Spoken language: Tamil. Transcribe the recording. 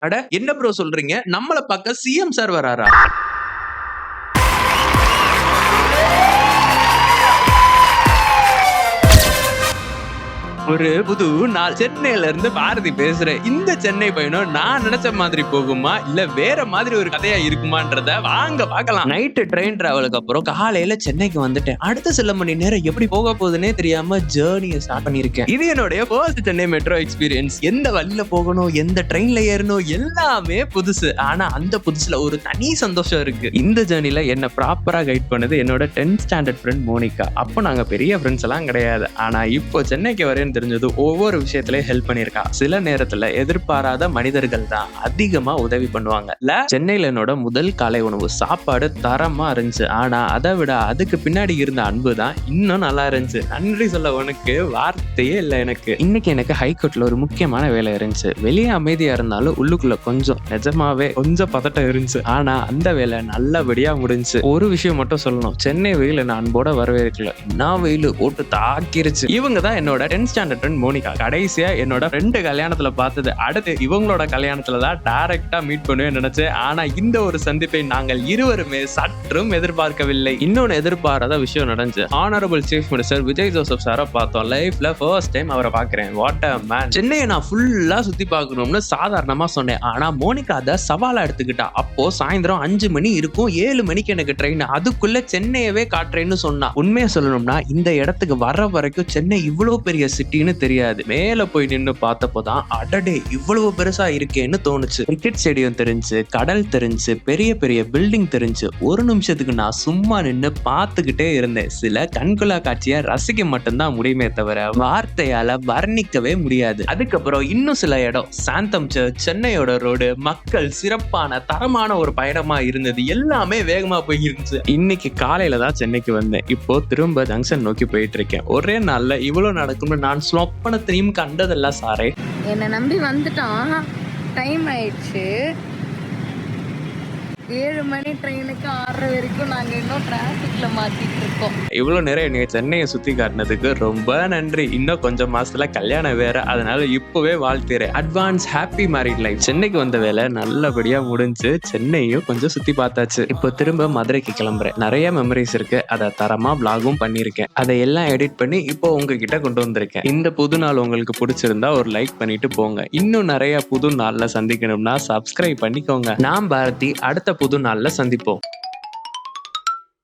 அட என்ன ப்ரோ சொல்றீங்க? நம்மள பாக்க சிஎம் சார் வராரா? ஒரு புது நாள். சென்னையில இருந்து பாரதி பேசுறேன். இந்த சென்னை பயணம் நான் நினைச்ச மாதிரி போகுமா? இல்ல வேற மாதிரி ஒரு கதையா இருக்குமான்றத வாங்க பார்க்கலாம். நைட்டு ட்ரெயின் டிராவலுக்கு அப்புறம் காலையில சென்னைக்கு வந்துட்டேன். அடுத்த சில மணி நேரம் எப்படி போக போகுதுன்னே தெரியாம ஜேர்னியை ஸ்டார்ட் பண்ணிருக்கேன். இது என்னுடைய ஃபர்ஸ்ட் சென்னை மெட்ரோ எக்ஸ்பீரியன்ஸ். எந்த வழியில போகணும், எந்த ட்ரெயின்ல ஏறணும் எல்லாமே புதுசு. ஆனா அந்த புதுசுல ஒரு தனி சந்தோஷம் இருக்கு. இந்த ஜேர்னில என்ன ப்ராப்பரா கைட் பண்ணது என்னோட 10th ஸ்டாண்டர்ட் ஃப்ரெண்ட் மோனிகா. அப்போ நாங்க பெரிய ஃப்ரெண்ட்ஸ் எல்லாம் கிடையாது. ஆனா இப்போ சென்னைக்கு வரேன்னு தெரிஞ்சது ஒவ்வொரு விஷயத்திலயும் ஹெல்ப் பண்ணிருக்கா. சில நேரத்துல எதிர்பாராத மனிதர்கள் தான் அதிகமா உதவி பண்ணுவாங்க. சென்னையில என்னோட முதல் காலை உணவு சாப்பாடு தரமா இருந்துச்சு. ஆனா அதை விட அதுக்கு பின்னாடி இருந்த அன்பு தான் இன்னும் நல்லா இருந்துச்சு. நன்றி சொல்ல உனக்கு வார்த்தையே இல்லை எனக்கு. இன்னைக்கு எனக்கு ஹைகோர்ட்ல ஒரு முக்கியமான வேலை இருந்துச்சு. வெளியே அமைதியா இருந்தாலும் உள்ளுக்குள்ள நிஜமாவே கொஞ்சம் பதட்டம் இருந்துச்சு. ஆனா அந்த வேலை நல்லபடியா முடிஞ்சுச்சு. ஒரு விஷயம் மட்டும் சொல்லணும், சென்னை வெயில் என்ன அன்போட வரவேற்கல. நான் வெயில் போட்டு தாக்கிருச்சு. இவங்க தான் என்னோட 10th ஸ்டாண்டர்ட் ஃப்ரெண்ட் மோனிகா. கடைசியா என்னோட ஃப்ரெண்டு கல்யாணத்துல பார்த்தது. அடுத்து இவங்களோட கல்யாணத்துல தான் டைரக்டா மீட் பண்ணுவேன் நினைச்சேன். ஆனா இந்த ஒரு சந்திப்பை நாங்கள் இருவருமே சற்றும் எதிர்பார்க்கவில்லை. இன்னொன்னு எதிர்பாராத விஷயம் நடந்துச்சு. Honourable chief minister Vijay Joseph சாரை பார்த்தோம். லைஃப்ல ஃபர்ஸ்ட் டைம் அவரை பாக்குறேன். What a man. சென்னையை நான் ஃபுல்லா சுத்தி பார்க்கணும்னு சாதாரணமா சொன்னேன். ஆனா மோனிகா அதை சவாலா எடுத்துக்கிட்டா. அப்போ சாயந்தரம் 5 மணி இருக்கும், 7 மணிக்கு எனக்கு ட்ரெயின். அதுக்குள்ள சென்னையவே காட்டுறேன்னு சொன்னா. உண்மையை சொல்லணும்னா இந்த இடத்துக்கு வர வரைக்கும் சென்னை இவ்வளவு பெரிய சிட்டின்னு தெரியாது. மேல போய் நின்று பார்த்தப்போதான் அடடே இவ்வளவு பெருசா இருக்கேன்னு தோணுச்சு. கிரிக்கெட் ஸ்டேடியம் தெரிஞ்சு, கடல் தெரிஞ்சு, பெரிய பெரிய பில்டிங் தெரிஞ்சு. ஒரு நிமிஷத்துக்கு நான் சும்மா நின்று பார்த்துக்கிட்டே இருந்தேன். சில கண்கொள்ளா காட்சியை ரசிக்க மட்டும்தான் முடியுமே தவிர வார்த்தையால வர்ணிக்கவே முடியாது. அதுக்கப்புறம் இன்னும் சில இடம், சாந்தம் சர்ச், சென்னையோட ரோடு, மக்கள், சிறப்பான தரமான ஒரு பயணமா இருந்தது. எல்லாமே வேகமா போய் இருந்துச்சு. இன்னைக்கு காலையில தான் சென்னைக்கு வந்தேன். இப்போ திரும்ப ஜங்ஷன் நோக்கி போயிட்டு இருக்கேன். ஒரே நாள்ல இவ்வளவு நடக்கும்னு நான் சொப்பனத்தையும் கண்டதெல்லாம் சாரே. என்னை நம்பி வந்துட்டான். டைம் ஆயிடுச்சு. 7 மணி ட்ரெயினுக்கு 6 வரைக்கும் நாங்கள் இன்னும் டிராஃபிக்ல மாட்டிட்டு இருக்கோம். இவ்வளவு நேரம் என்னை சென்னையை சுத்தி காட்டினதுக்கு ரொம்ப நன்றி. இன்னும் கொஞ்சம் மாசத்துல கல்யாணம் வேற, அதனால இப்பவே வாழ்த்துறேன். Advance happy married life. சென்னைக்கு வந்த வேலை நல்லபடியா முடிஞ்சு சென்னையும் கொஞ்சம் சுத்தி பார்த்தாச்சு. இப்போ திரும்ப மதுரைக்கு கிளம்புறேன். நிறைய மெமரிஸ் இருக்கு, அதை தரமா பிளாகும் பண்ணிருக்கேன். அதை எல்லாம் எடிட் பண்ணி இப்போ உங்ககிட்ட கொண்டு வந்திருக்கேன். இந்த புது நாள் உங்களுக்கு பிடிச்சிருந்தா ஒரு லைக் பண்ணிட்டு போங்க. இன்னும் நிறைய புது நாள்ல சந்திக்கணும்னா சப்ஸ்கிரைப் பண்ணிக்கோங்க. நான் பாரதி, அடுத்த புது நாள்ல சந்திப்போம்.